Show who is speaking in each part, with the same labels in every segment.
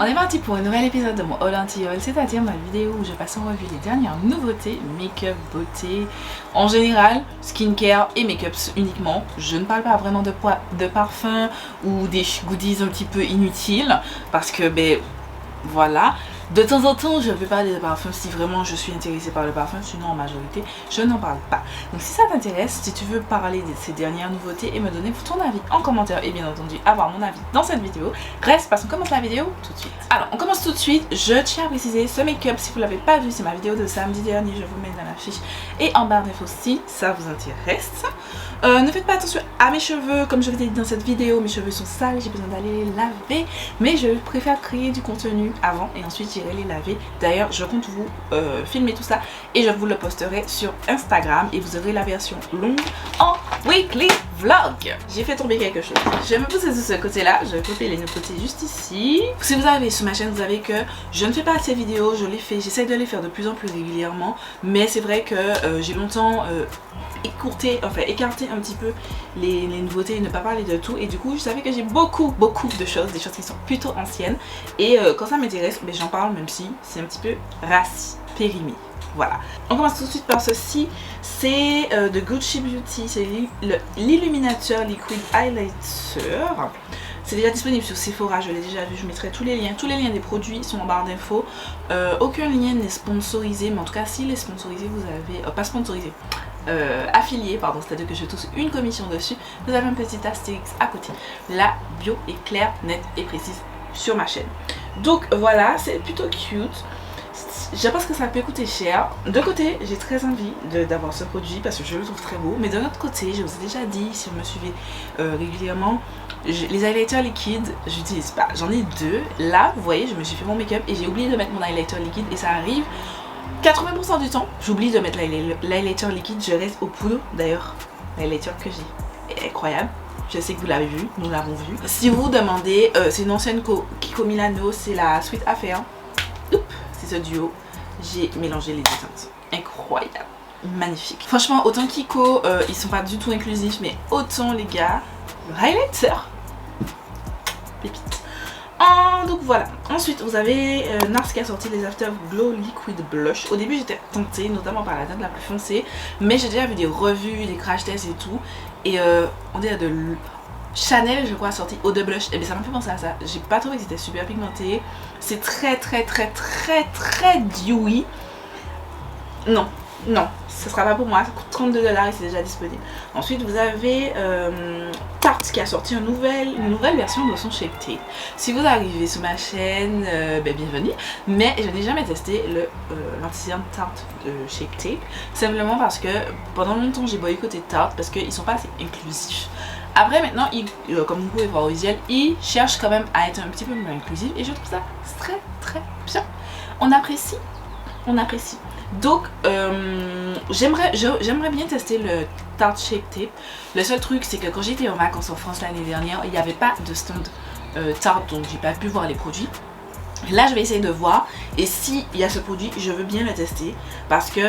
Speaker 1: On est parti pour un nouvel épisode de mon Haul Anti-Haul, c'est-à-dire ma vidéo où je passe en revue les dernières nouveautés, make-up, beauté, en général, skincare et make-up uniquement. Je ne parle pas vraiment de parfum ou des goodies un petit peu inutiles parce que ben voilà. De temps en temps, je vais parler de parfum si vraiment je suis intéressée par le parfum, sinon en majorité, je n'en parle pas. Donc si ça t'intéresse, si tu veux parler de ces dernières nouveautés et me donner ton avis en commentaire et bien entendu avoir mon avis dans cette vidéo, reste parce qu'on commence la vidéo tout de suite. Alors, on commence tout de suite. Je tiens à préciser, ce make-up, si vous ne l'avez pas vu, c'est ma vidéo de samedi dernier, je vous mets dans la fiche et en barre d'infos si ça vous intéresse. Ne faites pas attention à mes cheveux, comme je vous ai dit dans cette vidéo, mes cheveux sont sales, j'ai besoin d'aller les laver, mais je préfère créer du contenu avant et ensuite j'irai les laver. D'ailleurs, je compte vous filmer tout ça et je vous le posterai sur Instagram et vous aurez la version longue en weekly vlog. J'ai fait tomber quelque chose. Je vais me poser de ce côté-là, je vais couper les nouveautés juste ici. Si vous arrivez sur ma chaîne, vous savez que je ne fais pas ces vidéos, je les fais, j'essaie de les faire de plus en plus régulièrement, mais c'est vrai que j'ai longtemps écarté un petit peu les nouveautés et ne pas parler de tout, et du coup je savais que j'ai beaucoup de choses, des choses qui sont plutôt anciennes, et quand ça m'intéresse, ben, j'en parle même si c'est un petit peu périmé. Voilà, on commence tout de suite par ceci, c'est de Gucci Beauty, c'est l'illuminateur liquid highlighter. C'est déjà disponible sur Sephora, je l'ai déjà vu, je mettrai tous les liens des produits sont en barre d'infos. Aucun lien n'est sponsorisé, mais en tout cas s'il est sponsorisé, vous avez, pas sponsorisé, affilié, pardon, c'est-à-dire que je touche une commission dessus, vous avez un petit astérix à côté. La bio est claire, nette et précise sur ma chaîne. Donc voilà, c'est plutôt cute. Je pense que ça peut coûter cher. De côté, j'ai très envie d'avoir ce produit parce que je le trouve très beau. Mais d'un autre côté, je vous ai déjà dit, si vous me suivez régulièrement, les highlighters liquides, j'utilise pas. J'en ai deux. Là, vous voyez, je me suis fait mon make-up et j'ai oublié de mettre mon highlighter liquide et ça arrive 80% du temps. J'oublie de mettre l'highlighter liquide, je reste aux poudres. D'ailleurs, l'highlighter que j'ai est incroyable. Je sais que vous l'avez vu, nous l'avons vu. Si vous vous demandez, c'est une ancienne Kiko Milano, c'est la Sweet Affair. C'est ce duo, j'ai mélangé les deux teintes. Incroyable, magnifique. Franchement, autant Kiko, ils sont pas du tout inclusifs, mais autant les gars, le highlighter, pépite. Donc voilà. Ensuite, vous avez NARS qui a sorti les Afterglow Liquid Blush. Au début, j'étais tentée, notamment par la teinte la plus foncée, mais j'ai déjà vu des revues, des crash tests et tout. Et on dirait de Chanel, je crois, a sorti Eau de Blush. Et bien ça m'a fait penser à ça. J'ai pas trouvé que c'était super pigmenté. C'est très dewy. Non, ce sera pas pour moi. Ça coûte 32 $ et c'est déjà disponible. Ensuite, vous avez Tarte qui a sorti une nouvelle version de son Shape Tape. Si vous arrivez sur ma chaîne, ben bienvenue. Mais je n'ai jamais testé l'anti-cerne Tarte de Shape Tape. Simplement parce que pendant longtemps j'ai boycotté Tarte parce qu'ils sont pas assez inclusifs. Après maintenant, comme vous pouvez voir au visuel, ils cherchent quand même à être un petit peu plus inclusifs et je trouve ça très bien. On apprécie. Donc j'aimerais bien tester le Tarte Shape Tape. Le seul truc c'est que quand j'étais en vacances en France l'année dernière, il n'y avait pas de stand Tarte, donc j'ai pas pu voir les produits. Là je vais essayer de voir et s'il y a ce produit, je veux bien le tester parce que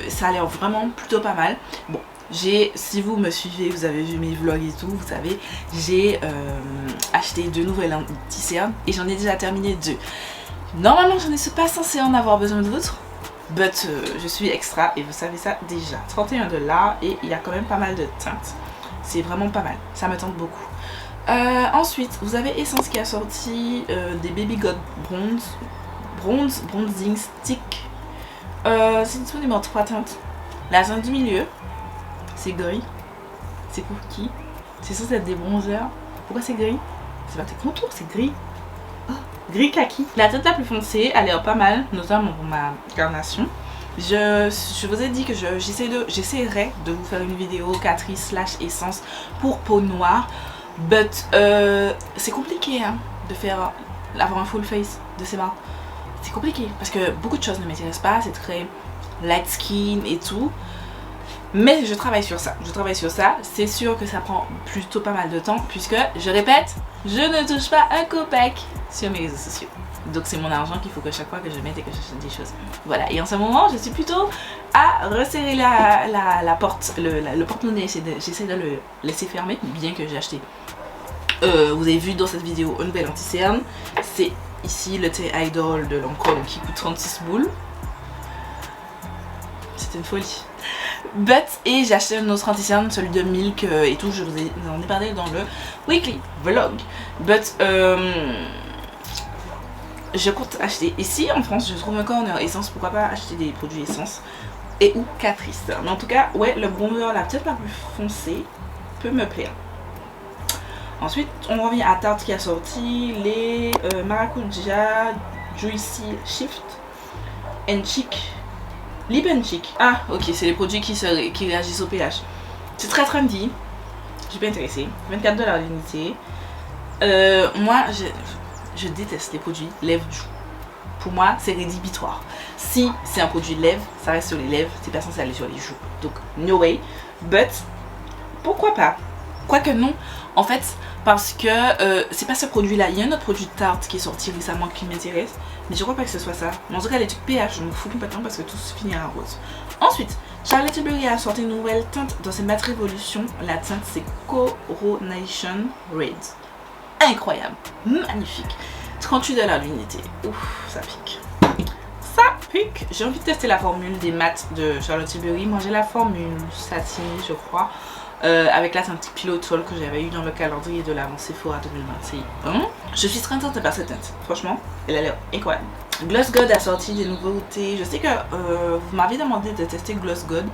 Speaker 1: ça a l'air vraiment plutôt pas mal. Bon, si vous me suivez, vous avez vu mes vlogs et tout, vous savez, j'ai acheté 2 nouvelles anti-cernes et j'en ai déjà terminé 2. Normalement, je ne suis pas censée en avoir besoin d'autres, but je suis extra et vous savez ça déjà. 31 $ et il y a quand même pas mal de teintes. C'est vraiment pas mal, ça me tente beaucoup. Ensuite, vous avez Essence qui a sorti des Baby God Bronzing Stick. C'est disponible en 3 teintes. La teinte du milieu, c'est gris, c'est cookie, c'est censé être des bronzers. Pourquoi c'est gris? C'est pas tes contours, c'est gris. Oh, gris kaki. La teinte la plus foncée, elle a l'air pas mal, notamment pour ma carnation. Je vous ai dit que j'essaierai de vous faire une vidéo Catrice / essence pour peau noire. But c'est compliqué hein, avoir un full face de ces marques. C'est compliqué parce que beaucoup de choses ne m'intéressent pas, c'est très light skin et tout. Mais je travaille sur ça, c'est sûr que ça prend plutôt pas mal de temps puisque, je répète, je ne touche pas un copec sur mes réseaux sociaux. Donc c'est mon argent qu'il faut que chaque fois que je mette et que j'achète des choses. Voilà, et en ce moment je suis plutôt à resserrer la porte, le porte-monnaie, j'essaie de le laisser fermer, bien que j'ai acheté Vous avez vu dans cette vidéo un nouvel anti-cerne. C'est ici le thé Idol de Lancôme qui coûte 36 boules. C'était une folie. Et j'ai acheté un autre anti-cerne, celui de Milk et tout. Je vous en ai parlé dans le weekly vlog. Je compte acheter. Ici en France, je trouve un corner essence. Pourquoi pas acheter des produits essence et ou Catrice. Mais en tout cas, ouais, le bronzer, la peut-être la plus foncée, peut me plaire. Ensuite, on revient à Tarte qui a sorti les Maracuja Juicy Shift and Chic. Lip and Cheek. Ah, ok, c'est les produits qui réagissent au pH. C'est très trendy. Je suis pas intéressée. 24$ l'unité. Moi, je déteste les produits lèvres-joues. Pour moi, c'est rédhibitoire. Si c'est un produit de lèvres, ça reste sur les lèvres. C'est pas censé aller sur les joues. Donc, no way. But, pourquoi pas? Quoique non. En fait, parce que c'est pas ce produit-là. Il y a un autre produit de Tarte qui est sorti récemment qui m'intéresse. Mais je crois pas que ce soit ça. Mais en tout cas, les trucs pH, je me fous complètement parce que tout se finit en rose. Ensuite, Charlotte Tilbury a sorti une nouvelle teinte dans cette Matte Révolution. La teinte, c'est Coronation Red. Incroyable. Magnifique. 38$ l'unité. Ouf, ça pique. Ça pique. J'ai envie de tester la formule des mattes de Charlotte Tilbury. Moi, j'ai la formule satinée, je crois. Avec la teinte Pillow Talk que j'avais eu dans le calendrier de l'avant Sephora 2021. Je suis très tentée par cette teinte, franchement, elle a l'air incroyable. Gloss God a sorti des nouveautés. Je sais que vous m'avez demandé de tester Gloss God.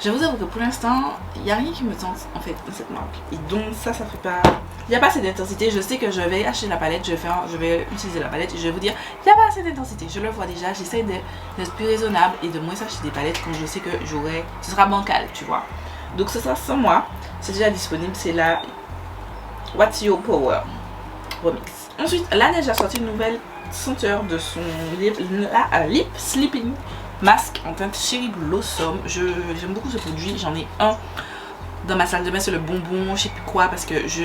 Speaker 1: Je vous avoue que pour l'instant, il n'y a rien qui me tente en fait dans cette marque. Et donc ça fait pas... Il n'y a pas assez d'intensité. Je sais que je vais acheter la palette, je vais utiliser la palette et je vais vous dire, il n'y a pas assez d'intensité. Je le vois déjà, j'essaie d'être plus raisonnable et de moins acheter des palettes quand je sais que ce sera bancal, tu vois. Donc ce sera sans moi, c'est déjà disponible, c'est la What's Your Power Remix. Ensuite, la Neige a sorti une nouvelle senteur de son lip sleeping mask en teinte Cherry Blossom. J'aime beaucoup ce produit, j'en ai un dans ma salle de bain, c'est le bonbon, je sais plus quoi, parce que si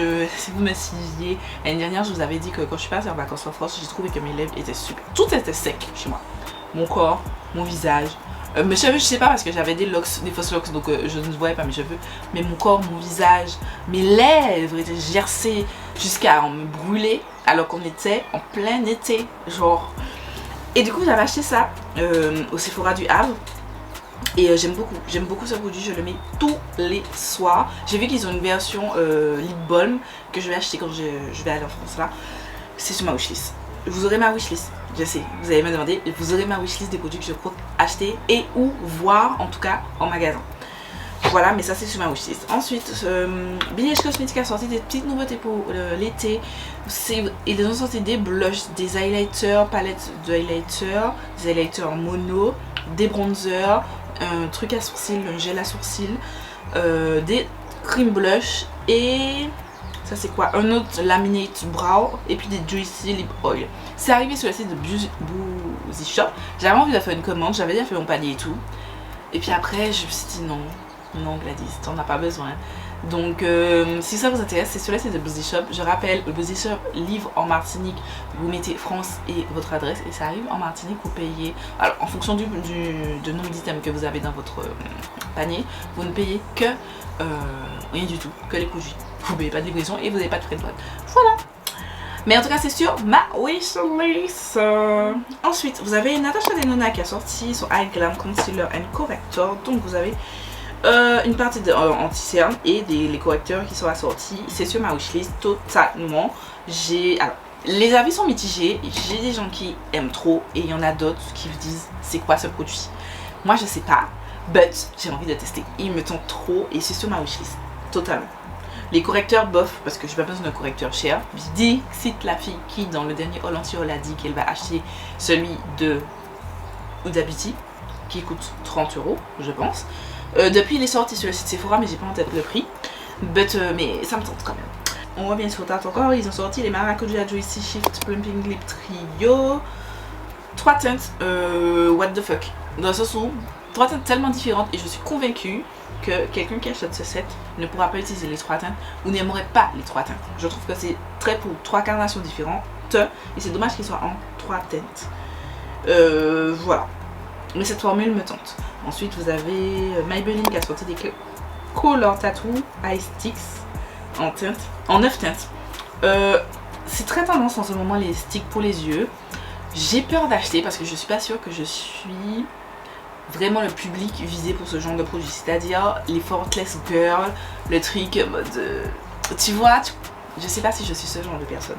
Speaker 1: vous me suiviez, l'année dernière je vous avais dit que quand je suis passée en vacances en France, j'ai trouvé que mes lèvres étaient super, tout était sec chez moi, mon corps, mon visage. Mes cheveux, je sais pas parce que j'avais des fausses locks, donc je ne voyais pas mes cheveux. Mais mon corps, mon visage, mes lèvres étaient gercées jusqu'à me brûler alors qu'on était en plein été, genre. Et du coup, j'avais acheté ça au Sephora du Havre. Et j'aime beaucoup ce produit, je le mets tous les soirs. J'ai vu qu'ils ont une version lip balm que je vais acheter quand je vais aller en France là. C'est sur ma wishlist. Vous aurez ma wishlist, je sais, vous allez me demander, vous aurez ma wishlist des produits que je compte acheter et ou voir en tout cas en magasin. Voilà, mais ça c'est sur ma wishlist. Ensuite, Billie Cosmetics a sorti des petites nouveautés pour l'été. Ils ont sorti des blushs, des highlighters, palettes de highlighters, des highlighters mono, des bronzers, un truc à sourcils, un gel à sourcils, des cream blush et... Ça c'est quoi? Un autre laminate brow et puis des juicy lip oil. C'est arrivé sur le site de Boozy Shop. J'avais envie de faire une commande, j'avais déjà fait mon panier et tout. Et puis après je me suis dit non Gladys, t'en as pas besoin. Donc si ça vous intéresse, c'est sur le site de Boozy Shop. Je rappelle, le Boozy Shop livre en Martinique. Vous mettez France et votre adresse et ça arrive en Martinique. Vous payez, alors en fonction du nombre d'items que vous avez dans votre panier, vous ne payez que rien du tout, que les produits. Vous ne payez pas de livraison et vous n'avez pas de frais de douane. Voilà. Mais en tout cas, c'est sur ma wishlist. Ensuite, vous avez Natasha Denona qui a sorti son Eye Glam Concealer and Corrector. Donc, vous avez une partie de anti-cerne et les correcteurs qui sont assortis. C'est sur ma wishlist totalement. Alors, les avis sont mitigés. J'ai des gens qui aiment trop et il y en a d'autres qui vous disent c'est quoi ce produit. Moi, je sais pas. But j'ai envie de tester. Il me tente trop et c'est sur ma wishlist. Totalement. Les correcteurs bof parce que j'ai pas besoin d'un correcteur cher. Je dis cite la fille qui dans le dernier Haul Anti-Haul a dit qu'elle va acheter celui de Huda Beauty qui coûte 30 € je pense. Depuis il est sorti sur le site Sephora mais j'ai pas en tête le prix. Mais ça me tente quand même. On revient sur Tarte encore. Ils ont sorti les Maracuja Juicy Shift Plumping Lip Trio. 3 teintes what the fuck. Dans le sens où 3 teintes tellement différentes et je suis convaincue que quelqu'un qui achète ce set ne pourra pas utiliser les 3 teintes ou n'aimerait pas les 3 teintes. Je trouve que c'est très pour 3 carnations différentes et c'est dommage qu'ils soient en 3 teintes. Voilà. Mais cette formule me tente. Ensuite vous avez Maybelline qui a sorti des Color Tattoo Eye Sticks en 9 teintes. C'est très tendance en ce moment les sticks pour les yeux. J'ai peur d'acheter parce que je suis pas sûre que je suis vraiment le public visé pour ce genre de produit. C'est-à-dire les Effortless Girl, le truc en mode... tu vois, je sais pas si je suis ce genre de personne.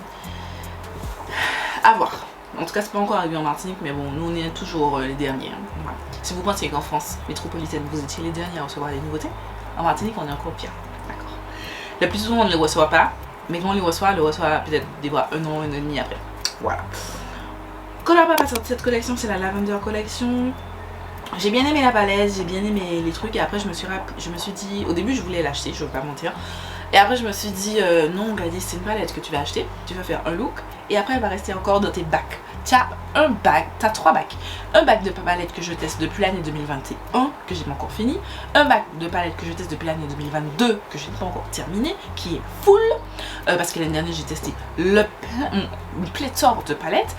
Speaker 1: À voir. En tout cas, c'est pas encore arrivé en Martinique, mais bon, nous on est toujours les derniers. Hein. Voilà. Si vous pensez qu'en France métropolitaine, vous étiez les derniers à recevoir les nouveautés, en Martinique, on est encore pire. D'accord. Le plus souvent, on ne les reçoit pas, mais quand on les reçoit peut-être des fois un an et demi après. Voilà. Color Pop a sorti cette collection, c'est la Lavender Collection. J'ai bien aimé la palette, j'ai bien aimé les trucs, et après je me suis dit, au début je voulais l'acheter, je vais pas mentir. Et après je me suis dit, non Gladys, c'est une palette que tu vas acheter, tu vas faire un look, et après elle va rester encore dans tes bacs. Tu as un bac, tu as 3 bacs. Un bac de palette que je teste depuis l'année 2021, que j'ai pas encore fini. Un bac de palette que je teste depuis l'année 2022, que je n'ai pas encore terminé, qui est full. Parce que l'année dernière j'ai testé une pléthore de palettes.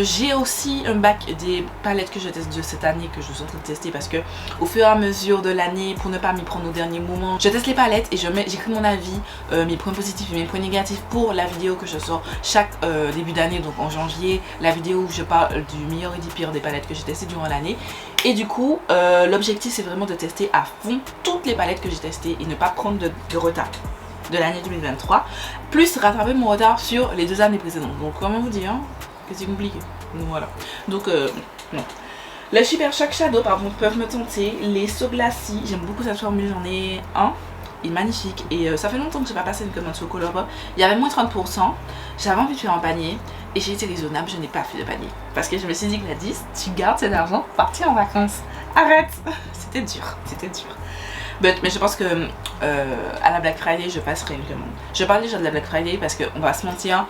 Speaker 1: J'ai aussi un bac des palettes que je teste de cette année, que je suis en train de tester, parce que au fur et à mesure de l'année, pour ne pas m'y prendre au dernier moment, je teste les palettes et j'écris mon avis, mes points positifs et mes points négatifs pour la vidéo que je sors chaque début d'année, donc en janvier, la vidéo où je parle du meilleur et du pire des palettes que j'ai testées durant l'année. Et du coup, l'objectif c'est vraiment de tester à fond toutes les palettes que j'ai testées et ne pas prendre de retard de l'année 2023, plus rattraper mon retard sur les 2 années précédentes. Donc comment vous dire, que c'est compliqué. Donc voilà. Donc non. Les Super Shock Shadow par contre peuvent me tenter. Les So Glassy, j'aime beaucoup cette formule, j'en ai un. Il est magnifique et ça fait longtemps que j'ai pas passé une commande sur Color Pop. Il y avait moins 30%, j'avais envie de faire un panier et j'ai été raisonnable, je n'ai pas fait de panier. Parce que je me suis dit, Gladys, tu gardes cet argent pour partir en vacances. Arrête. C'était dur, c'était dur. Mais je pense que à la Black Friday je passerai une commande. Je parle déjà de la Black Friday parce qu'on va se mentir.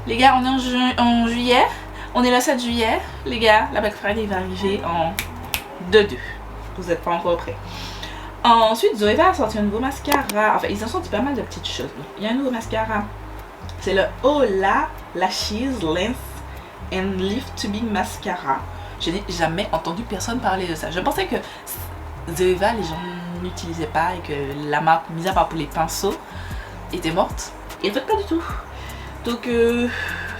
Speaker 1: Les gars, on est en juillet, on est le 7 juillet. Les gars, la Black Friday va arriver en 2-2. Vous n'êtes pas encore prêts. Ensuite, Zoeva a sorti un nouveau mascara. Enfin, ils ont sorti pas mal de petites choses. Il y a un nouveau mascara. C'est le Hola Lashes Length and Lift Tubing Mascara. Je n'ai jamais entendu personne parler de ça. Je pensais que Zoeva, les gens n'utilisaient pas et que la marque, mis à part pour les pinceaux, était morte. Et en fait, pas du tout. Donc,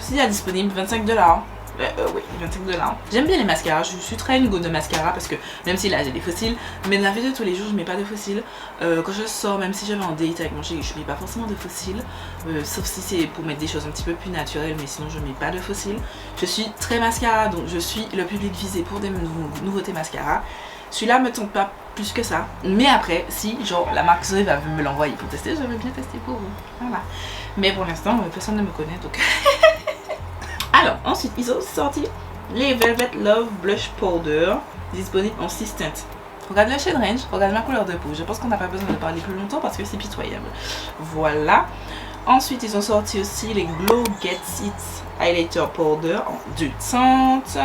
Speaker 1: s'il y a disponible, 25$. Oui, 25$. J'aime bien les mascaras, je suis très une go de mascara parce que même si là j'ai des fossiles, mais dans la vie de tous les jours je mets pas de fossiles. Quand je sors, même si je vais en date avec mon chéri, je mets pas forcément de fossiles, sauf si c'est pour mettre des choses un petit peu plus naturelles, mais sinon je mets pas de fossiles. Je suis très mascara, donc je suis le public visé pour des nouveautés mascara. Celui-là me tente pas plus que ça, mais après si genre la marque Zoé va me l'envoyer pour tester, je vais bien tester pour vous. Voilà. Mais pour l'instant personne ne me connaît donc. Alors, ensuite, ils ont sorti les Velvet Love Blush Powder, disponibles en 6 teintes. Regarde le shade range, regarde ma couleur de peau. Je pense qu'on n'a pas besoin de parler plus longtemps parce que c'est pitoyable. Voilà. Ensuite, ils ont sorti aussi les Glow Get It Highlighter Powder en 2 teintes.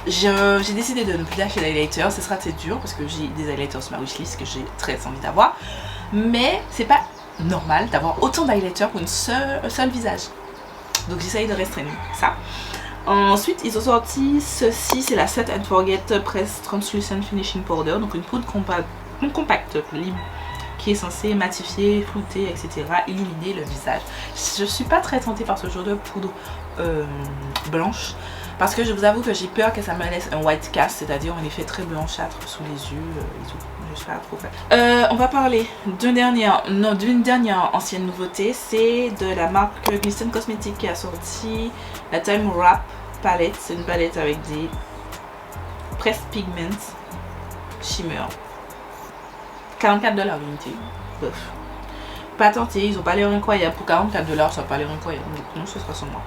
Speaker 1: J'ai décidé de ne plus acheter d'highlighter, ce sera assez dur parce que j'ai des highlighters sur ma wishlist que j'ai très envie d'avoir. Mais c'est pas normal d'avoir autant d'highlighter pour un seul visage. Donc j'essaye de restreindre ça. Ensuite ils ont sorti ceci, c'est la Set and Forget Press Translucent Finishing Powder. Donc une poudre compacte libre qui est censée matifier, flouter, etc. illuminer le visage. Je suis pas très tentée par ce genre de poudre blanche. Parce que je vous avoue que j'ai peur que ça me laisse un white cast, c'est-à-dire un effet très blanchâtre sous les yeux et tout. Je suis pas trop fan. On va parler d'une dernière ancienne nouveauté. C'est de la marque Glisten Cosmetics qui a sorti la Time Wrap palette. C'est une palette avec des Pressed Pigments Shimmer. 44$ l'unité. Bof. Pas tenté, ils ont pas l'air incroyables. Pour 44$, ça n'a pas l'air incroyable. Donc non, ce sera sur moi.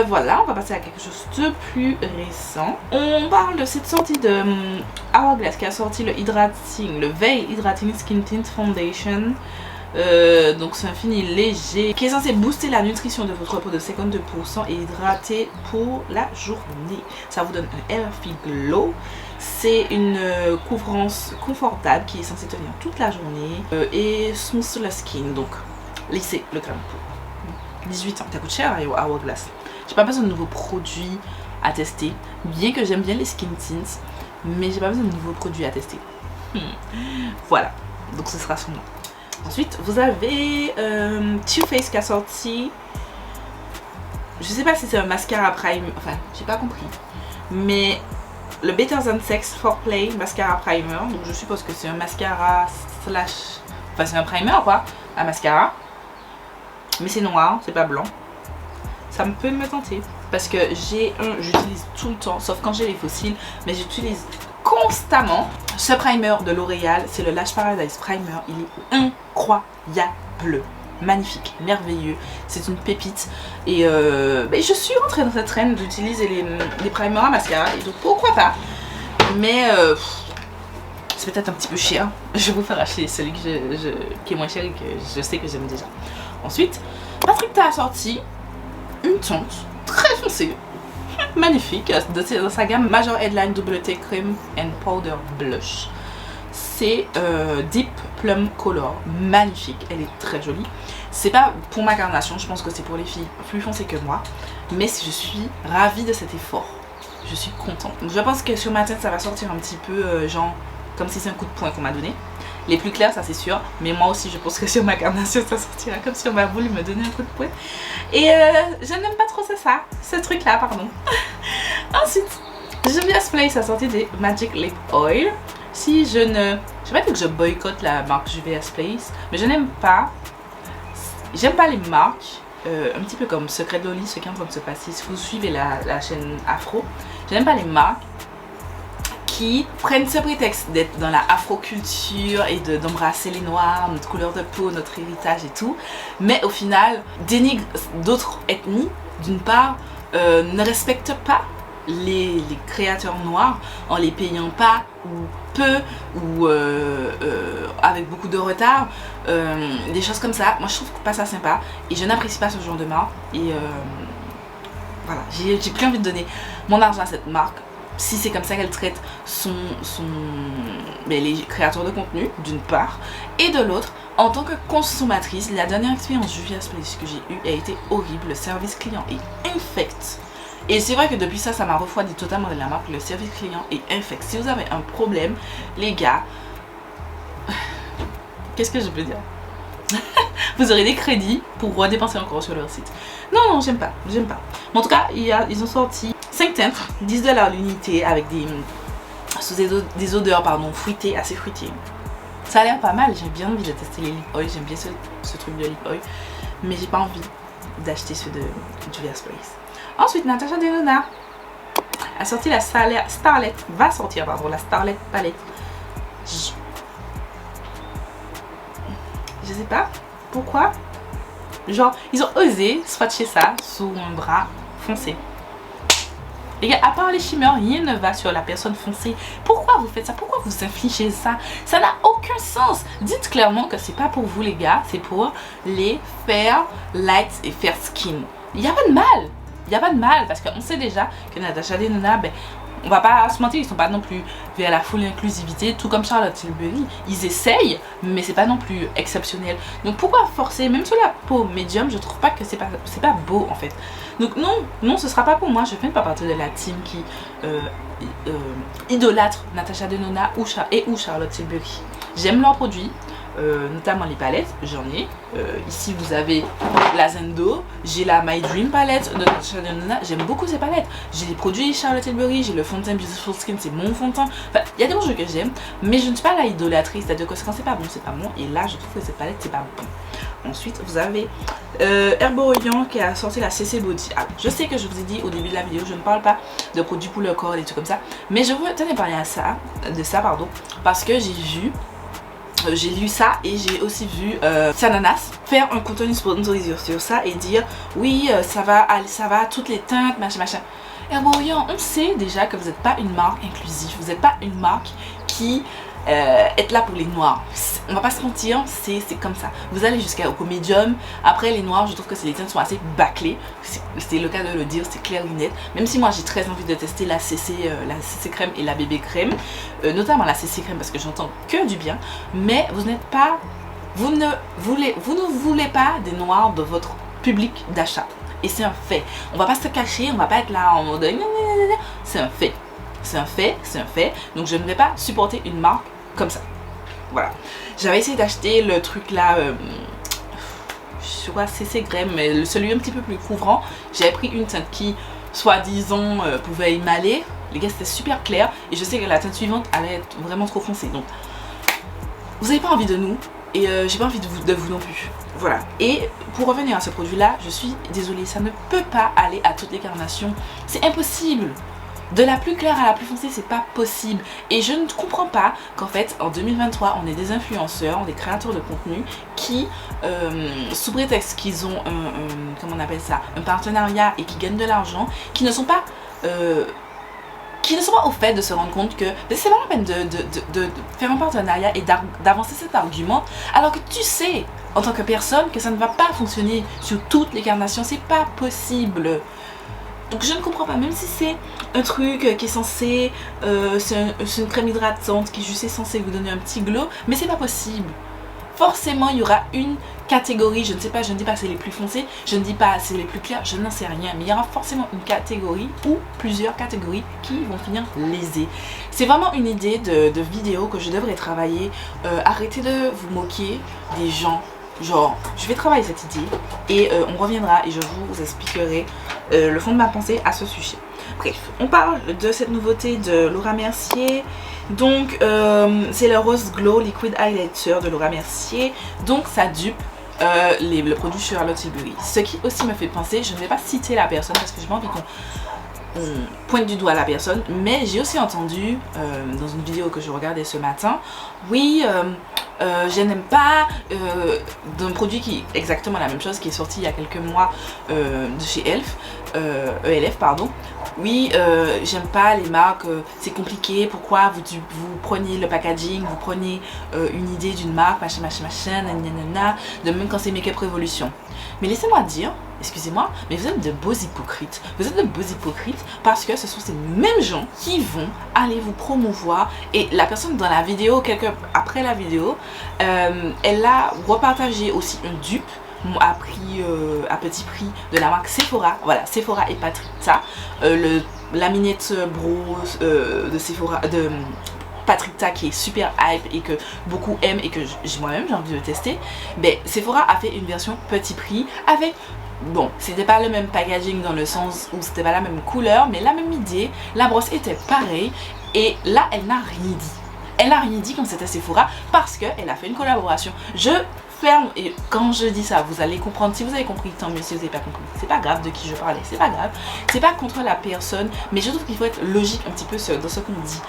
Speaker 1: Voilà, on va passer à quelque chose de plus récent. On parle de cette sortie de Hourglass qui a sorti le Veil Hydrating Skin Tint Foundation. Donc c'est un fini léger qui est censé booster la nutrition de votre peau de 52% et hydrater pour la journée. Ça vous donne un healthy glow. C'est une couvrance confortable qui est censée tenir toute la journée et smooth sur la skin, donc lisser le crème peau. 18 ans, ça coûte cher à Hourglass. J'ai pas besoin de nouveaux produits à tester, bien que j'aime bien les skin tints, mais j'ai pas besoin de nouveaux produits à tester. Voilà, donc ce sera sur moi. Ensuite, vous avez Too Faced qui a sorti. Je sais pas si c'est un mascara prime. Enfin, j'ai pas compris. Mais le Better Than Sex Foreplay Mascara Primer. Donc, je suppose que c'est un mascara slash. Enfin, c'est un primer quoi. Un mascara. Mais c'est noir, c'est pas blanc. Ça peut me tenter. Parce que j'utilise tout le temps, sauf quand j'ai les fossiles. Mais j'utilise constamment ce primer de L'Oréal. C'est le Lash Paradise Primer. Il est incroyable. Magnifique, merveilleux, c'est une pépite et je suis rentrée dans cette traîne d'utiliser les primers à mascara et donc pourquoi pas, mais c'est peut-être un petit peu cher. Je vais vous faire acheter celui qui est moins cher et que je sais que j'aime déjà. Ensuite, Patrick a sorti une teinte très foncée, magnifique, dans sa gamme Major Headline WT Cream and Powder Blush. C'est Deep Plum Color, magnifique, elle est très jolie. C'est pas pour ma carnation, je pense que c'est pour les filles plus foncées que moi, mais je suis ravie de cet effort, je suis contente. Donc je pense que sur ma tête ça va sortir un petit peu genre comme si c'est un coup de poing qu'on m'a donné. Les plus clairs ça c'est sûr, mais moi aussi je pense que sur ma carnation ça sortira comme si on m'a voulu me donner un coup de poing. Et je n'aime pas trop ça, ce truc là, pardon. Ensuite, Juvia's Place a sorti des Magic Lip Oil. Si je ne... Je vais pas dire que je boycotte la marque Juvia's Place, mais je n'aime pas... J'aime pas les marques, un petit peu comme Secret de Loli, ce qui est en train de se passer. Si vous suivez la chaîne Afro, je n'aime pas les marques qui prennent ce prétexte d'être dans la afroculture et d'embrasser les noirs, notre couleur de peau, notre héritage et tout, mais au final dénigrent d'autres ethnies, d'une part, ne respectent pas les créateurs noirs en les payant pas ou peu ou avec beaucoup de retard, des choses comme ça. Moi je trouve pas ça sympa et je n'apprécie pas ce genre de marque et voilà, j'ai plus envie de donner mon argent à cette marque si c'est comme ça qu'elle traite les créateurs de contenu d'une part, et de l'autre en tant que consommatrice. La dernière expérience Juvia's Place que j'ai eue a été horrible, le service client est infect. Et c'est vrai que depuis ça m'a refroidi totalement de la marque. Le service client est infect. Si vous avez un problème, les gars, qu'est-ce que je peux dire? Vous aurez des crédits pour redépenser encore sur leur site. Non, j'aime pas. Mais en tout cas, ils ont sorti 5 teintes, 10 $ l'unité avec des odeurs fruitées, assez fruitées. Ça a l'air pas mal, j'ai bien envie de tester les lip oil, j'aime bien ce truc de lip oil, mais j'ai pas envie d'acheter ceux de Juvia's Place. Ensuite, Natasha Denona a sorti la Starlet Palette. Je sais pas pourquoi. Genre, ils ont osé swatcher ça sous un bras foncé. Les gars, à part les shimmers, rien ne va sur la personne foncée. Pourquoi vous faites ça? Pourquoi vous infligez ça? Ça n'a aucun sens. Dites clairement que c'est pas pour vous les gars, c'est pour les fair light et fair skin. Il n'y a pas de mal. Il n'y a pas de mal parce qu'on sait déjà que Natasha Denona, on va pas se mentir, ils sont pas non plus vers la full inclusivité, tout comme Charlotte Tilbury. Ils essayent, mais c'est pas non plus exceptionnel. Donc pourquoi forcer? Même sur la peau médium, je trouve pas que c'est pas beau en fait. Donc non, ce sera pas pour moi. Je fais pas partie de la team qui idolâtre Natasha Denona ou Charlotte Tilbury. J'aime leurs produits. Notamment les palettes, j'en ai. Ici vous avez la Zendo, j'ai la My Dream palette de Natasha Denona, j'aime beaucoup ces palettes. J'ai les produits Charlotte Tilbury, j'ai le fond de teint Beautiful Skin, c'est mon fond de teint. Enfin, il y a des produits que j'aime, mais je ne suis pas la idolâtrice, c'est-à-dire que quand c'est pas bon, c'est pas bon. Et là, je trouve que cette palette, c'est pas bon. Ensuite, vous avez Herborian qui a sorti la CC Body. Alors, je sais que je vous ai dit au début de la vidéo, je ne parle pas de produits pour le corps et des trucs comme ça, mais je vous tenais à parler de ça, parce que j'ai lu ça et j'ai aussi vu Sananas faire un contenu sponsorisé sur ça et dire oui ça va toutes les teintes machin. Herborian, on sait déjà que vous n'êtes pas une marque inclusive, vous n'êtes pas une marque qui est là pour les noirs. On va pas se mentir, c'est comme ça. Vous allez jusqu'au médium. Après les noirs, je trouve que les teintes sont assez bâclées. C'est le cas de le dire, c'est clair et net. Même si moi j'ai très envie de tester la CC crème et la bébé crème, notamment la CC crème parce que j'entends que du bien. Mais vous ne voulez pas des noirs de votre public d'achat. Et c'est un fait. On va pas se cacher, on va pas être là en mode c'est un fait. C'est un fait. Donc je ne vais pas supporter une marque comme ça. voilà. J'avais essayé d'acheter le truc là, je crois CC Crème, mais celui un petit peu plus couvrant. J'avais pris une teinte qui, soi-disant, pouvait émaler. Les gars, c'était super clair et je sais que la teinte suivante allait être vraiment trop foncée. Donc, vous n'avez pas envie de nous et j'ai pas envie de vous non plus. Voilà. Et pour revenir à ce produit-là, je suis désolée, ça ne peut pas aller à toutes les carnations. C'est impossible. De la plus claire à la plus foncée, c'est pas possible. Et je ne comprends pas qu'en fait, en 2023, on est des influenceurs, on est des créateurs de contenu qui, sous prétexte qu'ils ont comment on appelle ça, un partenariat et qui gagnent de l'argent, qui ne sont pas au fait de se rendre compte que c'est pas la peine de faire un partenariat et d'avancer cet argument alors que tu sais en tant que personne que ça ne va pas fonctionner sur toutes les carnations, c'est pas possible. Donc je ne comprends pas, même si c'est un truc qui est censé, c'est une crème hydratante qui est juste censée vous donner un petit glow, mais c'est pas possible. Forcément il y aura une catégorie, je ne sais pas, je ne dis pas que c'est les plus foncés, je ne dis pas c'est les plus clairs, je n'en sais rien, mais il y aura forcément une catégorie ou plusieurs catégories qui vont finir lésées. C'est vraiment une idée de vidéo que je devrais travailler. Arrêtez de vous moquer des gens. Genre, je vais travailler cette idée et on reviendra et je vous expliquerai le fond de ma pensée à ce sujet. Bref, on parle de cette nouveauté de Laura Mercier. Donc, c'est le Rose Glow Liquid Highlighter de Laura Mercier. Donc, ça dupe le produit Charlotte Tilbury. Ce qui aussi me fait penser, je ne vais pas citer la personne parce que j'ai pas envie qu'on pointe du doigt la personne, mais j'ai aussi entendu dans une vidéo que je regardais ce matin, oui, je n'aime pas d'un produit qui est exactement la même chose, qui est sorti il y a quelques mois de chez ELF, pardon. Oui, j'aime pas les marques, c'est compliqué, pourquoi vous prenez le packaging, vous prenez une idée d'une marque, machin, nanana, de même quand c'est Make Up Revolution. Mais laissez-moi dire, excusez-moi, mais vous êtes de beaux hypocrites. Vous êtes de beaux hypocrites parce que ce sont ces mêmes gens qui vont aller vous promouvoir. Et la personne dans la vidéo, après la vidéo, elle a repartagé aussi un dupe à petit prix de la marque Sephora. Voilà, Sephora et Patricia. La minette bronze de Sephora, de Patricia, qui est super hype et que beaucoup aiment et que moi-même j'ai envie de tester. Ben, Sephora a fait une version petit prix avec, bon, c'était pas le même packaging dans le sens où c'était pas la même couleur, mais la même idée, la brosse était pareille et là elle n'a rien dit. Elle n'a rien dit quand c'était Sephora parce qu'elle a fait une collaboration. Je ferme, et quand je dis ça, vous allez comprendre. Si vous avez compris, tant mieux. Si vous n'avez pas compris, c'est pas grave de qui je parlais, c'est pas grave. C'est pas contre la personne, mais je trouve qu'il faut être logique un petit peu dans ce qu'on dit.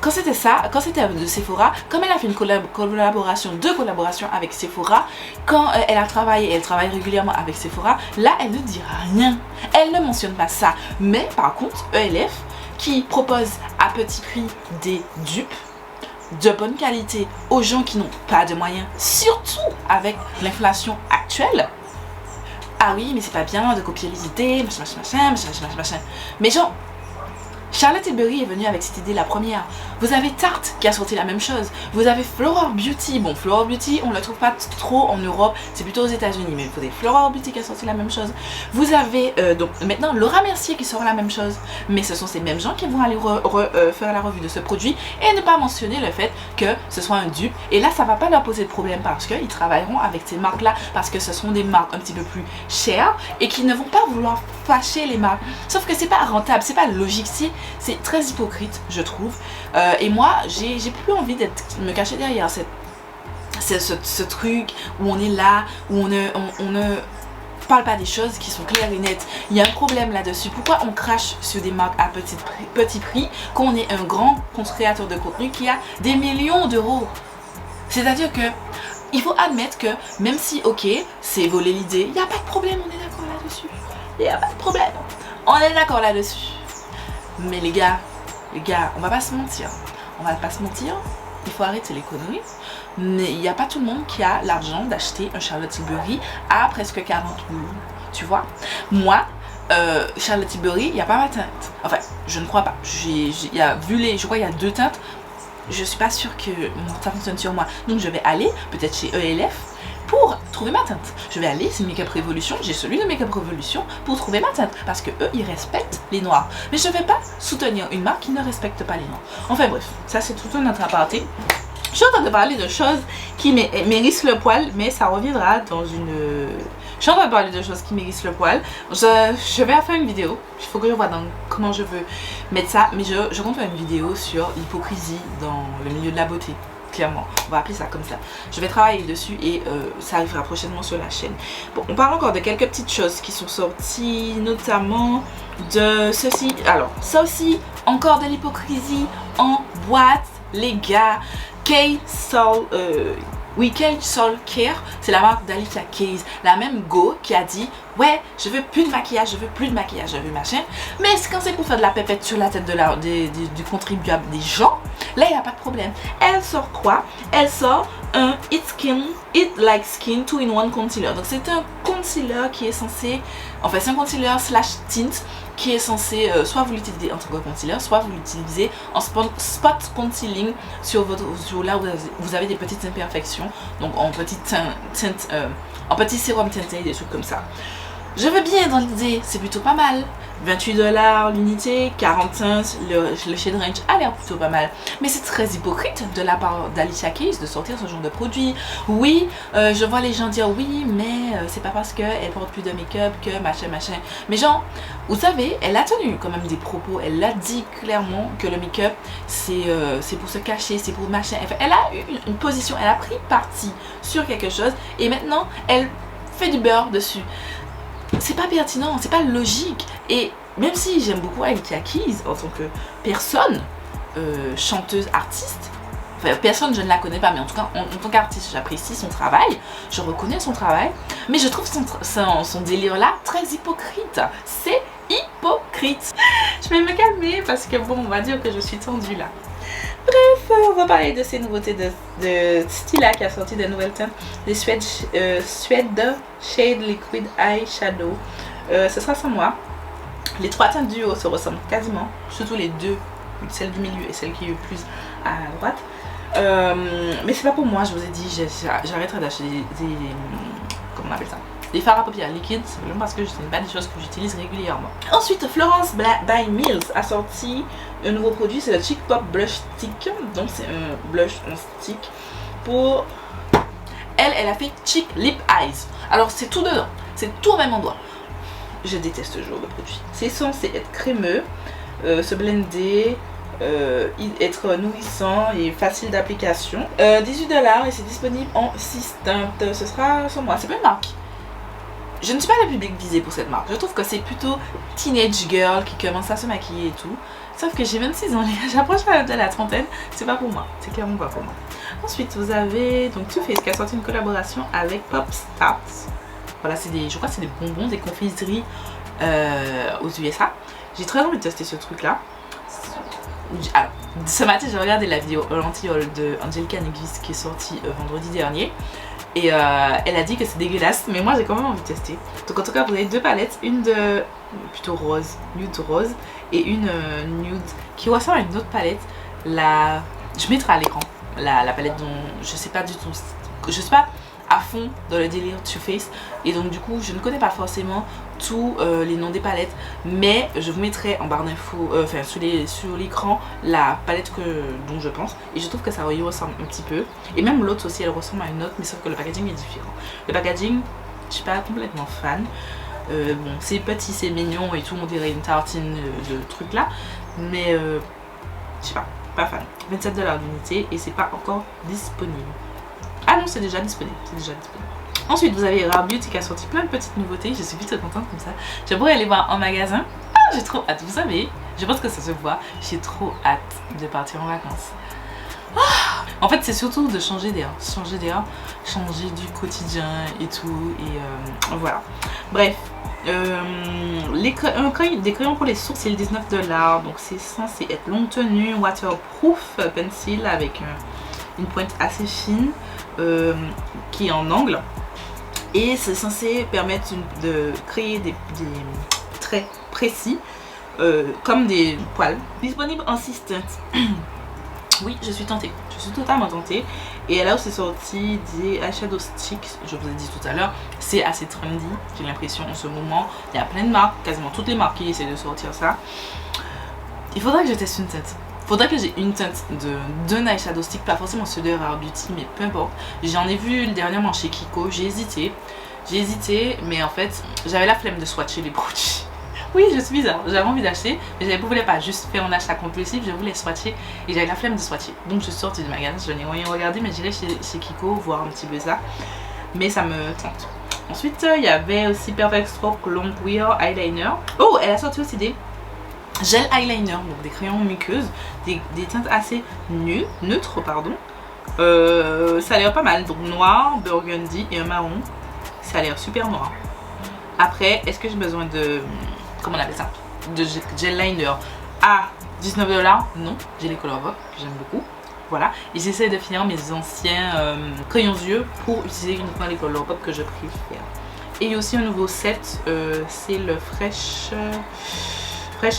Speaker 1: Quand c'était ça, quand c'était de Sephora, comme elle a fait une collaboration avec Sephora, quand elle travaille régulièrement avec Sephora, là elle ne dit rien, elle ne mentionne pas ça. Mais par contre, ELF, qui propose à petit prix des dupes de bonne qualité aux gens qui n'ont pas de moyens, surtout avec l'inflation actuelle. Ah oui, mais c'est pas bien de copier les idées, machin. Mais genre, Charlotte Tilbury est venue avec cette idée la première. Vous avez Tarte qui a sorti la même chose. Vous avez Floral Beauty. Bon, Floral Beauty, on ne le trouve pas trop en Europe, c'est plutôt aux États-Unis. Mais vous avez Floral Beauty qui a sorti la même chose. Vous avez donc maintenant Laura Mercier qui sort la même chose. Mais ce sont ces mêmes gens qui vont aller faire la revue de ce produit et ne pas mentionner le fait que ce soit un dupe. Et là, ça va pas leur poser de problème parce qu'ils travailleront avec ces marques-là parce que ce sont des marques un petit peu plus chères et qui ne vont pas vouloir fâcher les marques. Sauf que c'est pas rentable, c'est pas logique. C'est très hypocrite, je trouve. Et moi, j'ai plus envie de me cacher derrière ce truc où on est là, où on ne parle pas des choses qui sont claires et nettes. Il y a un problème là-dessus. Pourquoi on crache sur des marques à petit prix quand on est un grand créateur de contenu qui a des millions d'euros? C'est-à-dire que il faut admettre que même si, ok, c'est voler l'idée, il n'y a pas de problème, on est d'accord là-dessus. Il n'y a pas de problème. On est d'accord là-dessus. Mais les gars, on va pas se mentir. Il faut arrêter l'économie. Mais il n'y a pas tout le monde qui a l'argent d'acheter un Charlotte Tilbury à presque 40 €. Tu vois? Moi, Charlotte Tilbury, il n'y a pas ma teinte. Enfin, je ne crois pas. Je crois qu'il y a 2 teintes. Je suis pas sûre que ça fonctionne sur moi. Donc je vais aller peut-être chez ELF pour trouver ma teinte. Je vais aller, c'est Make Up Revolution, j'ai celui de Make Up Revolution pour trouver ma teinte. Parce que eux, ils respectent les noirs. Mais je ne vais pas soutenir une marque qui ne respecte pas les noirs. Enfin bref, ça c'est tout un autre aparté. suis en train de parler de choses qui mérissent le poil, mais ça reviendra dans une... Je suis en train de parler de choses qui mérissent le poil. Je vais faire une vidéo. Il faut que je vois dans comment je veux mettre ça. Mais je compte faire une vidéo sur l'hypocrisie dans le milieu de la beauté. Clairement, on va appeler ça comme ça. Je vais travailler dessus et ça arrivera prochainement sur la chaîne. Bon, on parle encore de quelques petites choses qui sont sorties, notamment de ceci. Alors, ça aussi, encore de l'hypocrisie en boîte, les gars. K-Soul Care, c'est la marque d'Alicia Keys, la même go qui a dit ouais, je veux plus de maquillage, je veux plus de maquillage, je veux machin. Mais quand c'est pour faire de la pépette sur la tête du contribuable des gens, là il n'y a pas de problème. Elle sort quoi? Elle sort un It Like Skin 2-in-1 concealer. Donc c'est un concealer qui est censé, en fait c'est un concealer slash tint qui est censé soit vous l'utilisez en tant que concealer, soit vous l'utilisez en spot concealing sur là où vous avez des petites imperfections, donc en petite teinte, en petit sérum teinté, des trucs comme ça. Je veux bien dans l'idée, c'est plutôt pas mal. 28 $ l'unité, 45, le shade range a l'air plutôt pas mal. Mais c'est très hypocrite de la part d'Alicia Keys de sortir ce genre de produit. Oui, je vois les gens dire oui, mais c'est pas parce qu'elle porte plus de make-up que machin. Mais genre, vous savez, elle a tenu quand même des propos. Elle a dit clairement que le make-up, c'est pour se cacher, c'est pour machin. Enfin, elle a eu une position, elle a pris parti sur quelque chose et maintenant, elle fait du beurre dessus. C'est pas pertinent, c'est pas logique. Et même si j'aime beaucoup Alicia Keys en tant que personne, chanteuse, artiste, enfin personne je ne la connais pas, mais en tout cas en tant qu'artiste j'apprécie son travail, je reconnais son travail, mais je trouve son délire là très hypocrite. C'est hypocrite. Je vais me calmer parce que bon, on va dire que je suis tendue là. Bref, on va parler de ces nouveautés de Stila qui a sorti des nouvelles teintes, des Suede Shade Liquid Eyeshadow. Ce sera sans moi. Les trois teintes du haut se ressemblent quasiment, surtout les deux, celle du milieu et celle qui est plus à droite. Mais c'est pas pour moi, je vous ai dit, j'arrêterai d'acheter des comment on appelle ça, des fards à paupières liquides, simplement parce que ce n'est pas des choses que j'utilise régulièrement. Ensuite, Florence by Mills a sorti un nouveau produit, c'est le Cheek Pop Blush Stick. Donc c'est un blush en stick pour... Elle a fait Cheek Lip Eyes. Alors c'est tout dedans, c'est tout au même endroit. Je déteste ce genre de produit. C'est censé être crémeux, se blender, être nourrissant et facile d'application. 18 $ et c'est disponible en 6 teintes. Ce sera sur moi, c'est pas une marque. Je ne suis pas le public visé pour cette marque. Je trouve que c'est plutôt teenage girl qui commence à se maquiller et tout. Sauf que j'ai 26 ans, j'approche de la trentaine. C'est pas pour moi, c'est clairement pas pour moi. Ensuite, vous avez donc Too Faced qui a sorti une collaboration avec Pop Stars. Voilà, c'est des, je crois que c'est des bonbons, des confiseries aux USA. J'ai très envie de tester ce truc là. Alors, ce matin j'ai regardé la vidéo l'anti-haul de Angelica Neglis qui est sortie vendredi dernier. Et elle a dit que c'est dégueulasse, mais moi j'ai quand même envie de tester. Donc en tout cas vous avez deux palettes, une de plutôt rose, nude rose, et une nude qui ressemble à une autre palette. Je mettrai à l'écran la palette dont je sais pas du tout, je sais pas à fond dans le délire Too Faced, et donc du coup je ne connais pas forcément tous les noms des palettes, mais je vous mettrai en barre d'infos, enfin sur l'écran la palette dont je pense, et je trouve que ça y ressemble un petit peu, et même l'autre aussi elle ressemble à une autre, mais sauf que le packaging est différent. Le packaging, je suis pas complètement fan. Bon, c'est petit, c'est mignon et tout, on dirait une tartine de trucs là, mais je sais pas fan. 27 $ d'unité et c'est pas encore disponible. Ah non, c'est déjà disponible, Ensuite, vous avez Rare Beauty qui a sorti plein de petites nouveautés. Je suis vite contente comme ça. Je pourrais aller voir en magasin. Ah, j'ai trop hâte, vous savez. Je pense que ça se voit. J'ai trop hâte de partir en vacances. Ah, en fait, c'est surtout de changer d'air. Changer du quotidien et tout. Et voilà. Bref. Des crayons pour les sourcils, 19 $. Donc, c'est censé être longue tenue, waterproof pencil avec une pointe assez fine. Qui est en angle et c'est censé permettre de créer des traits précis comme des poils. Disponible en 6 teintes. Oui, je suis tentée, je suis totalement tentée. Et là où c'est sorti des eyeshadow sticks, je vous ai dit tout à l'heure, c'est assez trendy, j'ai l'impression en ce moment. Il y a plein de marques, quasiment toutes les marques qui essaient de sortir ça. Il faudrait que je teste une teinte. Faudrait que j'ai une teinte d'un eyeshadow stick, pas forcément ceux de Rare Beauty, mais peu importe. J'en ai vu dernièrement chez Kiko, j'ai hésité, mais en fait j'avais la flemme de swatcher les produits. Oui, je suis bizarre, j'avais envie d'acheter, mais je ne voulais pas juste faire un achat compulsif, je voulais swatcher et j'avais la flemme de swatcher. Donc je suis sortie du magasin, je n'ai rien regardé, mais j'irai chez Kiko voir un petit peu ça. Mais ça me tente. Ensuite, il y avait aussi Perfect Stroke Long Wear Eyeliner. Oh, elle a sorti aussi des gel eyeliner, donc des crayons muqueuses, des teintes assez neutres, pardon. Ça a l'air pas mal, donc noir, burgundy et un marron. Ça a l'air super noir. Après, est-ce que j'ai besoin de... comment on appelle ça? De gel liner à 19$? Non, j'ai les Colourpop que j'aime beaucoup. Voilà, et j'essaie de finir mes anciens crayons yeux pour utiliser uniquement les Colourpop que je préfère. Et il y a aussi un nouveau set, c'est le Fresh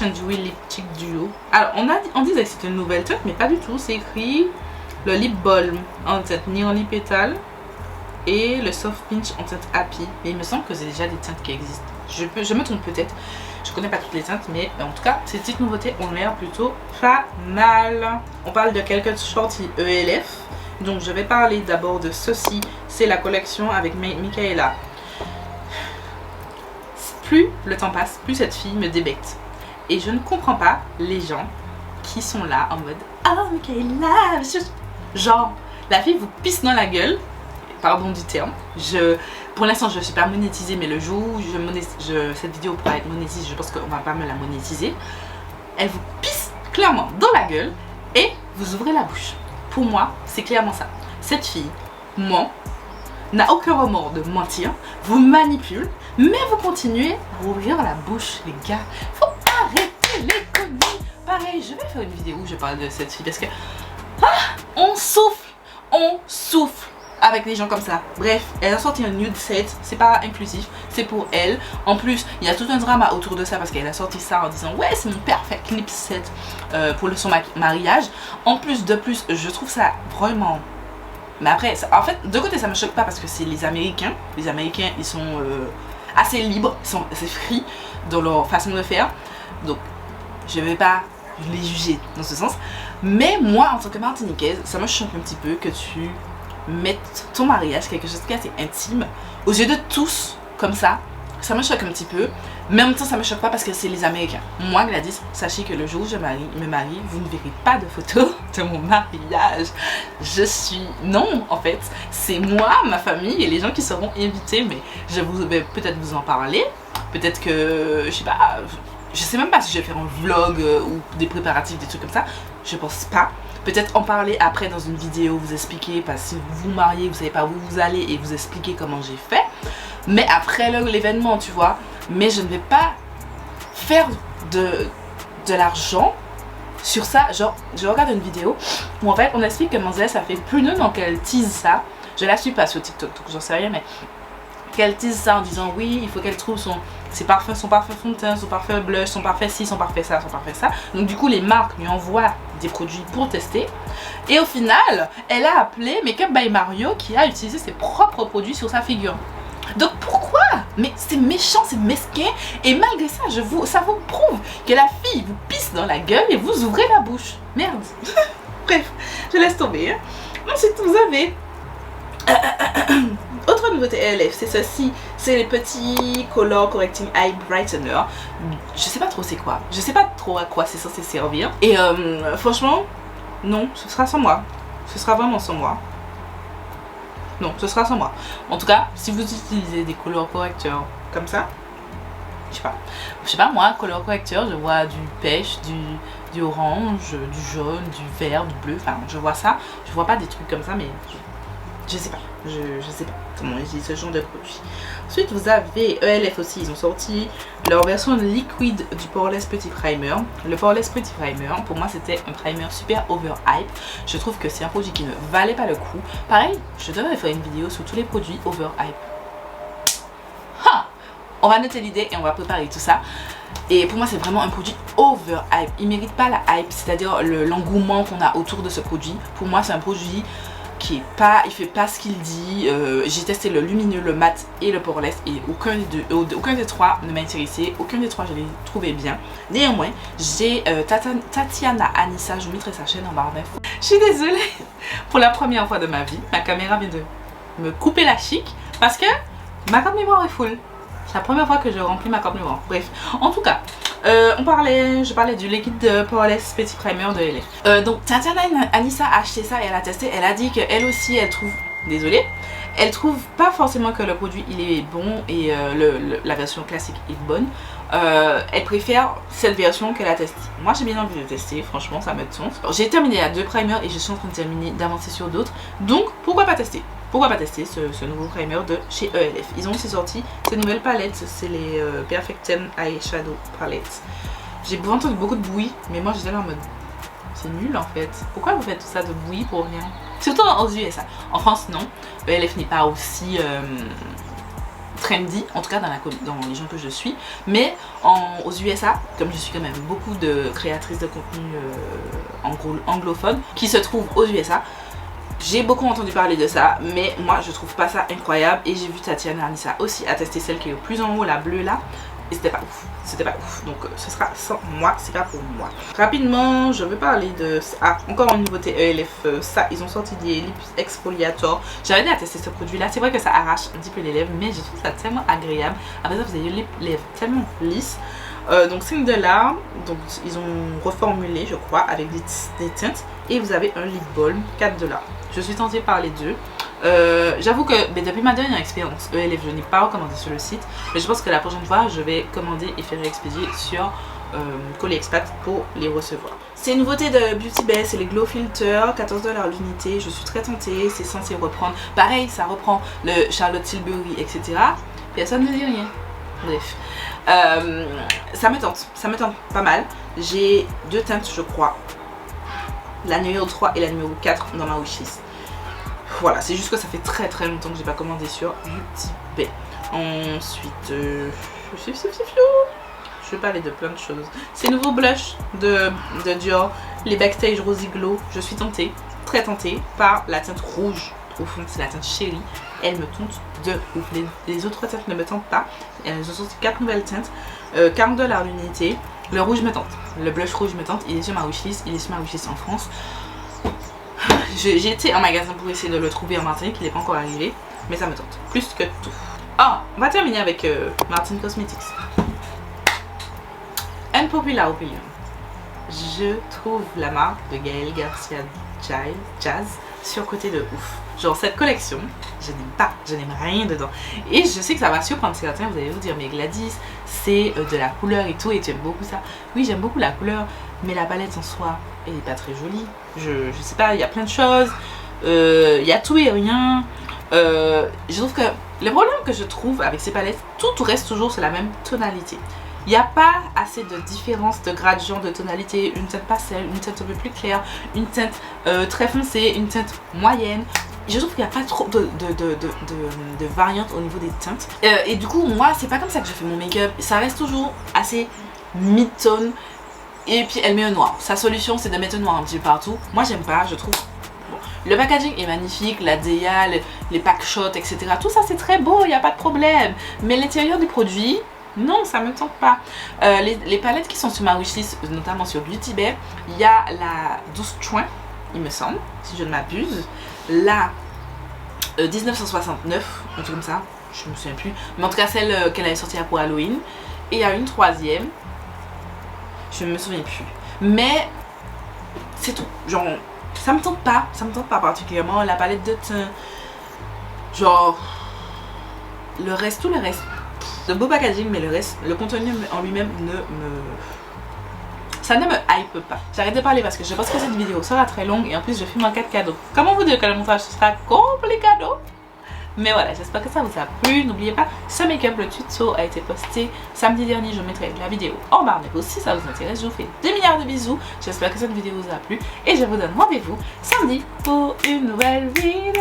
Speaker 1: and Dewy Lipstick Duo. Alors on disait que c'était une nouvelle teinte, mais pas du tout. C'est écrit le Lip Balm en teinte Nearly Petal et le Soft Pinch en teinte Happy. Mais il me semble que c'est déjà des teintes qui existent. Je me trompe peut-être. Je connais pas toutes les teintes, mais en tout cas, ces petites nouveautés ont l'air plutôt pas mal. On parle de quelques sorties ELF. Donc je vais parler d'abord de ceci. C'est la collection avec Michaela. Plus le temps passe, plus cette fille me débecte. Et je ne comprends pas les gens qui sont là en mode « Oh Michaela !» Genre, la fille vous pisse dans la gueule. Pardon du terme. Pour l'instant, je ne suis pas monétisée, mais le jour où cette vidéo pourra être monétisée, je pense qu'on ne va pas me la monétiser. Elle vous pisse clairement dans la gueule et vous ouvrez la bouche. Pour moi, c'est clairement ça. Cette fille ment, n'a aucun remords de mentir, vous manipule, mais vous continuez à ouvrir la bouche, les gars. Faut arrêter les conneries. Pareil, je vais faire une vidéo où je parle de cette fille parce que on souffle avec les gens comme ça. Bref, elle a sorti un nude set, c'est pas inclusif, c'est pour elle. En plus, il y a tout un drama autour de ça parce qu'elle a sorti ça en disant ouais, c'est mon perfect lip set pour son mariage. En plus, je trouve ça vraiment... Mais après, en fait, de côté, ça me choque pas parce que c'est les Américains. Les Américains, ils sont assez libres, ils sont assez free dans leur façon de faire. Donc, je vais pas les juger dans ce sens. Mais moi, en tant que martiniquaise, ça me choque un petit peu que tu mettes ton mariage, quelque chose qui est assez intime, aux yeux de tous, comme ça. Ça me choque un petit peu. Mais en même temps, ça me choque pas parce que c'est les Américains. Moi, Gladys, sachez que le jour où je me marie, vous ne verrez pas de photos de mon mariage. Non, en fait, c'est moi, ma famille et les gens qui seront invités. Mais je vais peut-être vous en parler. Peut-être que, je sais pas, je sais même pas si je vais faire un vlog ou des préparatifs, des trucs comme ça. Je pense pas. Peut-être en parler après dans une vidéo, vous expliquer, parce que si vous vous mariez, vous savez pas où vous allez et vous expliquer comment j'ai fait. Mais après l'événement, tu vois. Mais je ne vais pas faire de l'argent sur ça. Genre, je regarde une vidéo où en fait on explique que Manzella, ça fait plus d'un an qu'elle tease ça. Je la suis pas sur TikTok, donc j'en sais rien, mais qu'elle tease ça en disant oui, il faut qu'elle trouve son parfum fond de teint, son parfum blush, son parfum ci, son parfum ça, son parfum ça. Donc du coup les marques lui envoient des produits pour tester. Et au final, elle a appelé Makeup by Mario qui a utilisé ses propres produits sur sa figure. Donc pourquoi? Mais c'est méchant, c'est mesquin. Et malgré ça, ça vous prouve que la fille vous pisse dans la gueule et vous ouvrez la bouche. Merde. Bref, je laisse tomber. Hein. Ensuite, vous avez... autre nouveauté ELF, c'est ceci. C'est les petits Color Correcting Eye Brightener. Je sais pas trop c'est quoi. Je sais pas trop à quoi c'est censé servir. Et franchement, non, ce sera sans moi. Ce sera vraiment sans moi. Non, ce sera sans moi. En tout cas, si vous utilisez des couleurs correcteurs comme ça, je sais pas moi, couleur correcteur, je vois du pêche, du orange, du jaune, du vert, du bleu, enfin je vois ça. Je vois pas des trucs comme ça, mais je sais pas. Je sais pas comment utiliser ce genre de produit. Ensuite, vous avez ELF aussi, ils ont sorti leur version liquide du Poreless Petit Primer. Le Poreless Petit Primer, pour moi, c'était un primer super overhype. Je trouve que c'est un produit qui ne valait pas le coup. Pareil, je devrais faire une vidéo sur tous les produits overhype. On va noter l'idée et on va préparer tout ça. Et pour moi, c'est vraiment un produit overhype. Il ne mérite pas la hype, c'est-à-dire l'engouement qu'on a autour de ce produit. Pour moi, c'est un produit il fait pas ce qu'il dit. J'ai testé le lumineux, le mat et le poreless et aucun des trois ne m'a intéressé, aucun des trois je l'ai trouvé bien. Néanmoins, j'ai Tatiana Anissa, je vous mettrai sa chaîne en barre d'infos. Je suis désolée, pour la première fois de ma vie, ma caméra vient de me couper la chic parce que ma carte mémoire est full. C'est la première fois que je remplis ma carte mémoire. Bref, en tout cas, je parlais du liquide de Poreless Petit Primer de LF. Donc Tatiana Anissa a acheté ça et elle a testé. Elle a dit qu'elle aussi, elle trouve, désolée, elle trouve pas forcément que le produit il est bon et la version classique est bonne. Elle préfère cette version qu'elle a testée. Moi j'ai bien envie de tester, franchement ça me tente. J'ai terminé à 2 primers et je suis en train de d'avancer sur d'autres. Donc pourquoi pas tester? Pourquoi pas tester ce nouveau primer de chez ELF. Ils ont aussi sorti ces nouvelles palettes, c'est les Perfect 10 Eyeshadow Palettes. J'ai entendu beaucoup de bruit, mais moi j'étais là en mode c'est nul en fait. Pourquoi vous faites tout ça de bruit pour rien? Surtout aux USA. En France non, ELF n'est pas aussi trendy, en tout cas dans les gens que je suis, mais aux USA, comme je suis quand même beaucoup de créatrices de contenu anglophones qui se trouvent aux USA, j'ai beaucoup entendu parler de ça, mais moi je trouve pas ça incroyable. Et j'ai vu Tatiana Anissa aussi à tester celle qui est le plus en haut, la bleue là, et c'était pas ouf, c'était pas ouf. Donc ce sera sans moi, c'est pas pour moi. Rapidement, je veux parler de encore une nouveauté ELF. Ça, ils ont sorti des lips exfoliators. J'avais déjà testé ce produit là, c'est vrai que ça arrache un petit peu les lèvres, mais je trouve ça tellement agréable. Après ça, vous avez les lèvres tellement lisses. Donc c'est de là, donc ils ont reformulé je crois avec des teintes et vous avez un lip balm 4 $. Je suis tentée par les deux. J'avoue que depuis ma dernière expérience ELF, je n'ai pas recommandé sur le site, mais je pense que la prochaine fois je vais commander et faire expédier sur Colis Expat pour les recevoir. Ces nouveautés de Beauty Bay, c'est les Glow Filter, 14 $ l'unité. Je suis très tentée, c'est censé reprendre. Pareil, ça reprend le Charlotte Tilbury, etc. Personne ne dit rien. Bref, ça me tente pas mal. J'ai 2 teintes je crois, la numéro 3 et la numéro 4 dans ma wishlist. Voilà, c'est juste que ça fait très longtemps que j'ai pas commandé sur Beauty Bay. Ensuite, je vais parler de plein de choses. Ces nouveaux blushs de Dior, les Backstage Rosy Glow, je suis tentée, très tentée par la teinte rouge. Au fond, c'est la teinte chérie. Elle me tente de ouf. Les autres teintes ne me tentent pas. Elles ont sorti 4 nouvelles teintes. 40 $ l'unité. Le rouge me tente. Le blush rouge me tente. Il est sur ma wishlist. Il est sur ma wishlist en France. J'ai été en magasin pour essayer de le trouver en Martinique. Il n'est pas encore arrivé. Mais ça me tente. Plus que tout. Ah, on va terminer avec Martin Cosmetics. Unpopular Opinion. Je trouve la marque de Gaël Garcia Jazz surcotée de ouf. Genre cette collection, je n'aime rien dedans. Et je sais que ça va surprendre certains, vous allez vous dire mais Gladys, c'est de la couleur et tout et tu aimes beaucoup ça. Oui, j'aime beaucoup la couleur, mais la palette en soi, elle n'est pas très jolie. Je sais pas, il y a plein de choses, il y a tout et rien. Je trouve que le problème que je trouve avec ces palettes, tout reste toujours sur la même tonalité. Il n'y a pas assez de différence de gradient de tonalité, une teinte pastel, une teinte un peu plus claire, une teinte très foncée, une teinte moyenne. Je trouve qu'il n'y a pas trop de variantes au niveau des teintes. Et du coup, moi, c'est pas comme ça que je fais mon make-up. Ça reste toujours assez mid-tone. Et puis, elle met un noir. Sa solution, c'est de mettre un noir un petit peu partout. Moi, j'aime pas, je trouve. Bon. Le packaging est magnifique, la DEA, les pack shots, etc. Tout ça, c'est très beau, il n'y a pas de problème. Mais l'intérieur du produit... non, ça me tente pas. Les palettes qui sont sur ma wishlist, notamment sur Beauty Bay, il y a la 12 juin, il me semble, si je ne m'abuse. La 1969, un truc comme ça, je me souviens plus. Mais en tout cas, celle qu'elle avait sortie pour Halloween. Et il y a une troisième, je ne me souviens plus. Mais c'est tout. Genre, ça me tente pas particulièrement. La palette de teint, genre, le reste, tout le reste. De beau packaging, mais le reste, le contenu en lui-même ça ne me hype pas. J'arrête de parler parce que je pense que cette vidéo sera très longue et en plus je filme en 4 cadeaux. Comment vous dire que le montage sera compliqué? Mais voilà, j'espère que ça vous a plu. N'oubliez pas, ce make-up, le tuto a été posté samedi dernier. Je mettrai la vidéo en barre d'infos si ça vous intéresse. Je vous fais 2 milliards de bisous. J'espère que cette vidéo vous a plu et je vous donne rendez-vous samedi pour une nouvelle vidéo.